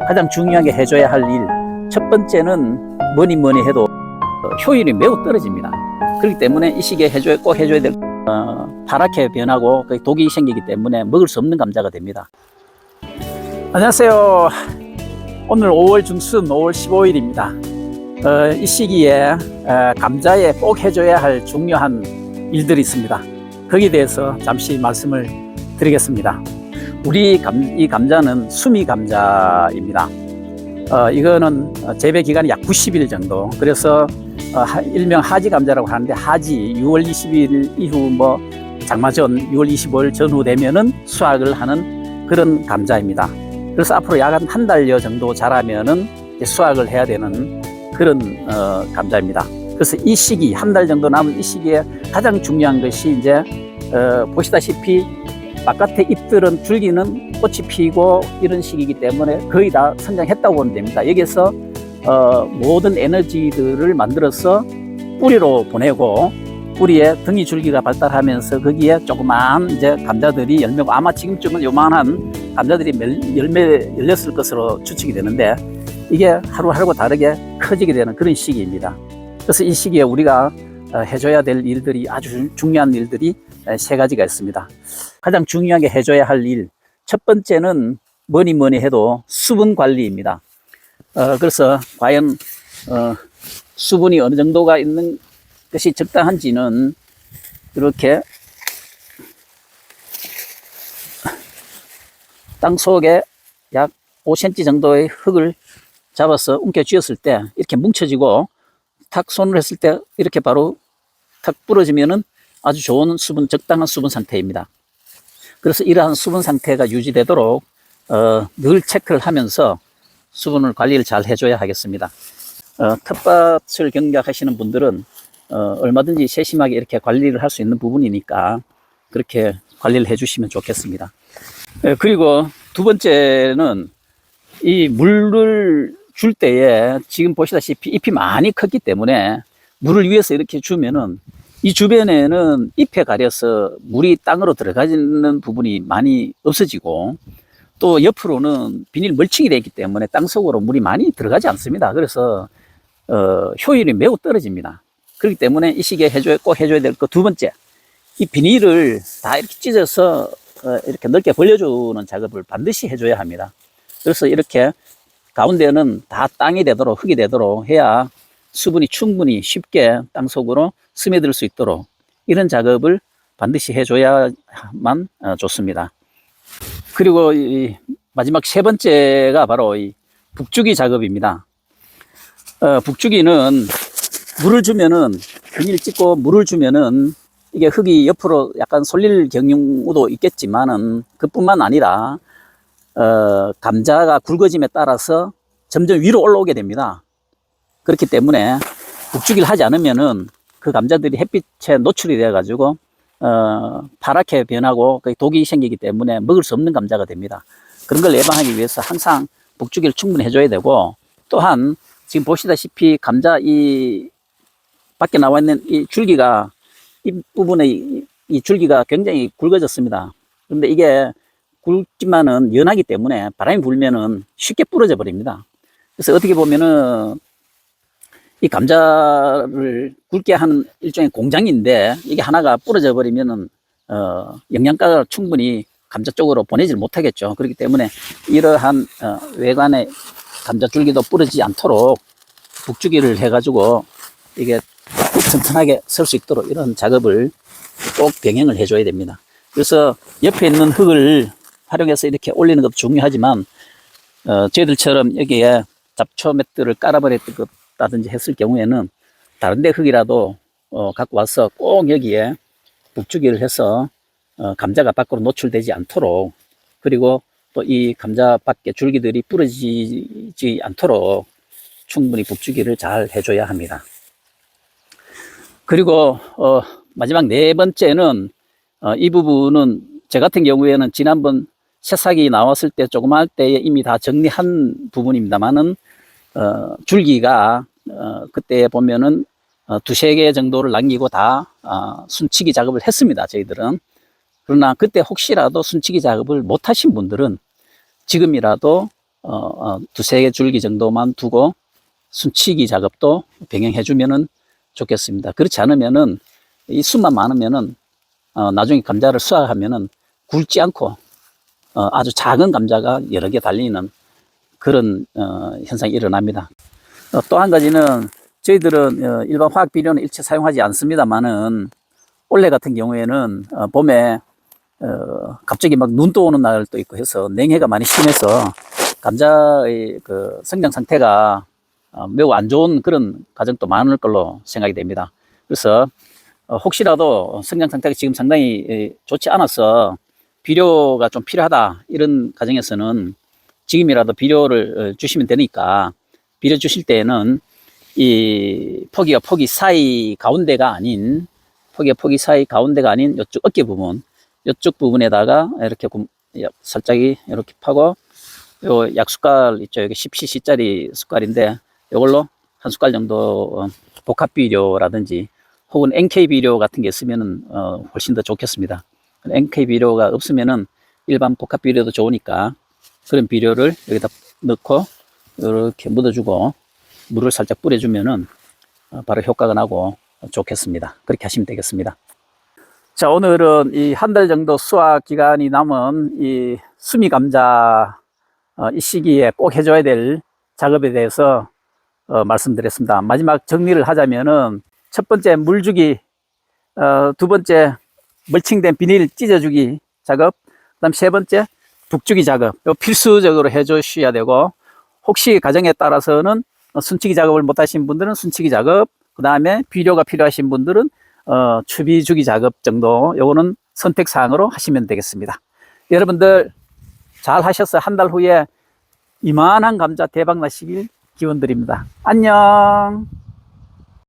가장 중요하게 해줘야 할 일, 첫 번째는 뭐니 해도 효율이 매우 떨어집니다. 그렇기 때문에 이 시기에 꼭 해줘야 될 파랗게 변하고 독이 생기기 때문에 먹을 수 없는 감자가 됩니다. 안녕하세요. 오늘 5월 중순 5월 15일입니다. 이 시기에 감자에 꼭 해줘야 할 중요한 일들이 있습니다. 거기에 대해서 잠시 말씀을 드리겠습니다. 이 감자는 수미 감자입니다. 이거는 재배 기간이 약 90일 정도. 그래서 일명 하지 감자라고 하는데, 하지 6월 20일 이후 장마 전 6월 25일 전후 되면은 수확을 하는 그런 감자입니다. 그래서 앞으로 약 한 달여 정도 자라면은 수확을 해야 되는 그런 감자입니다. 그래서 이 시기, 한 달 정도 남은 이 시기에 가장 중요한 것이 이제 보시다시피 바깥의 잎들은 줄기는 꽃이 피고 이런 시기이기 때문에 거의 다 성장했다고 보면 됩니다. 여기서 모든 에너지들을 만들어서 뿌리로 보내고, 뿌리에 등이 줄기가 발달하면서 거기에 조그마한 이제 감자들이 열매고, 아마 지금쯤은 요만한 감자들이 열매 열렸을 것으로 추측이 되는데, 이게 하루하루 다르게 커지게 되는 그런 시기입니다. 그래서 이 시기에 우리가 해줘야 될 일들이, 아주 중요한 일들이 세 가지가 있습니다. 가장 중요하게 해줘야 할 일, 첫 번째는 뭐니 해도 수분 관리입니다. 그래서 과연 수분이 어느 정도가 있는 것이 적당한지는 이렇게 땅 속에 약 5cm 정도의 흙을 잡아서 움켜 쥐었을 때 이렇게 뭉쳐지고, 탁 손을 했을 때 이렇게 바로 탁 부러지면은 아주 좋은 수분, 적당한 수분 상태입니다. 그래서 이러한 수분 상태가 유지되도록 늘 체크를 하면서 수분을 관리를 잘 해줘야 하겠습니다. 텃밭을 경작하시는 분들은 얼마든지 세심하게 이렇게 관리를 할 수 있는 부분이니까 그렇게 관리를 해주시면 좋겠습니다. 그리고 두 번째는 이 물을 줄 때에 지금 보시다시피 잎이 많이 컸기 때문에 물을 위에서 이렇게 주면은 이 주변에는 잎에 가려서 물이 땅으로 들어가는 부분이 많이 없어지고, 또 옆으로는 비닐 멀칭이 되어 있기 때문에 땅속으로 물이 많이 들어가지 않습니다. 그래서 효율이 매우 떨어집니다. 그렇기 때문에 이 시기에 꼭 해줘야 될 것 두 번째, 이 비닐을 다 이렇게 찢어서 이렇게 넓게 벌려주는 작업을 반드시 해줘야 합니다. 그래서 이렇게 가운데는 다 땅이 되도록, 흙이 되도록 해야 수분이 충분히 쉽게 땅속으로 스며들 수 있도록 이런 작업을 반드시 해줘야만 좋습니다. 그리고 이 마지막 세 번째가 바로 이 북주기 작업입니다. 북주기는 물을 주면은, 비닐 찢고 물을 주면은 이게 흙이 옆으로 약간 쏠릴 경우도 있겠지만은, 그뿐만 아니라 감자가 굵어짐에 따라서 점점 위로 올라오게 됩니다. 그렇기 때문에 북주기를 하지 않으면은 그 감자들이 햇빛에 노출이 되어 가지고 파랗게 변하고 독이 생기기 때문에 먹을 수 없는 감자가 됩니다. 그런 걸 예방하기 위해서 항상 북주기를 충분히 해줘야 되고, 또한 지금 보시다시피 감자 이 밖에 나와 있는 이 줄기가, 이 부분에 이 줄기가 굉장히 굵어졌습니다. 그런데 이게 굵지만은 연하기 때문에 바람이 불면은 쉽게 부러져 버립니다. 그래서 어떻게 보면은 이 감자를 굵게 하는 일종의 공장인데, 이게 하나가 부러져 버리면은 영양가가 충분히 감자 쪽으로 보내질 못하겠죠. 그렇기 때문에 이러한 외관의 감자 줄기도 부러지지 않도록 북주기를 해가지고 이게 튼튼하게 설 수 있도록 이런 작업을 꼭 병행을 해줘야 됩니다. 그래서 옆에 있는 흙을 활용해서 이렇게 올리는 것도 중요하지만, 저희들처럼 여기에 잡초 맷들을 깔아버렸다든지 했을 경우에는 다른 데 흙이라도 갖고 와서 꼭 여기에 북주기를 해서 감자가 밖으로 노출되지 않도록, 그리고 또 이 감자 밖에 줄기들이 부러지지 않도록 충분히 북주기를 잘 해줘야 합니다. 그리고 마지막 네 번째는 이 부분은 저 같은 경우에는 지난번 새싹이 나왔을 때 조그마할 때에 이미 다 정리한 부분입니다만은, 줄기가 그때 보면은 두세 개 정도를 남기고 다 순치기 작업을 했습니다, 저희들은. 그러나 그때 혹시라도 순치기 작업을 못 하신 분들은 지금이라도 두세 개 줄기 정도만 두고 순치기 작업도 병행해 주면은 좋겠습니다. 그렇지 않으면은 이 수만 많으면은 나중에 감자를 수확하면은 굵지 않고 아주 작은 감자가 여러 개 달리는 그런 현상이 일어납니다. 또 한 가지는 저희들은 일반 화학 비료는 일체 사용하지 않습니다만은 올해 같은 경우에는 봄에 갑자기 막 눈도 오는 날도 있고 해서 냉해가 많이 심해서 감자의 그 성장 상태가 매우 안 좋은 그런 과정도 많을 걸로 생각이 됩니다. 그래서 혹시라도 성장 상태가 지금 상당히 좋지 않아서 비료가 좀 필요하다 이런 가정에서는 지금이라도 비료를 주시면 되니까 비료 주실 때에는 이 포기와 포기 사이 가운데가 아닌 포기와 포기 사이 가운데가 아닌 이쪽 어깨 부분 이쪽 부분에다가 이렇게 살짝 이렇게 파고 요 약숟갈 있죠. 여기 10cc 짜리 숟갈인데 이걸로 한 숟갈 정도 복합 비료라든지 혹은 NK 비료 같은 게 있으면은 훨씬 더 좋겠습니다. NK 비료가 없으면은 일반 복합 비료도 좋으니까 그런 비료를 여기다 넣고 이렇게 묻어주고 물을 살짝 뿌려주면은 바로 효과가 나고 좋겠습니다. 그렇게 하시면 되겠습니다. 자, 오늘은 이 한 달 정도 수확 기간이 남은 이 수미 감자 이 시기에 꼭 해줘야 될 작업에 대해서 말씀드렸습니다. 마지막 정리를 하자면은 첫 번째 물주기, 두 번째 멀칭된 비닐 찢어주기 작업, 그다음 세 번째 북주기 작업, 요 필수적으로 해주셔야 되고 혹시 가정에 따라서는 순치기 작업을 못 하신 분들은 순치기 작업, 그 다음에 비료가 필요하신 분들은 추비주기 작업 정도 요거는 선택사항으로 하시면 되겠습니다. 여러분들 잘 하셔서 한 달 후에 이만한 감자 대박 나시길 기원 드립니다. 안녕.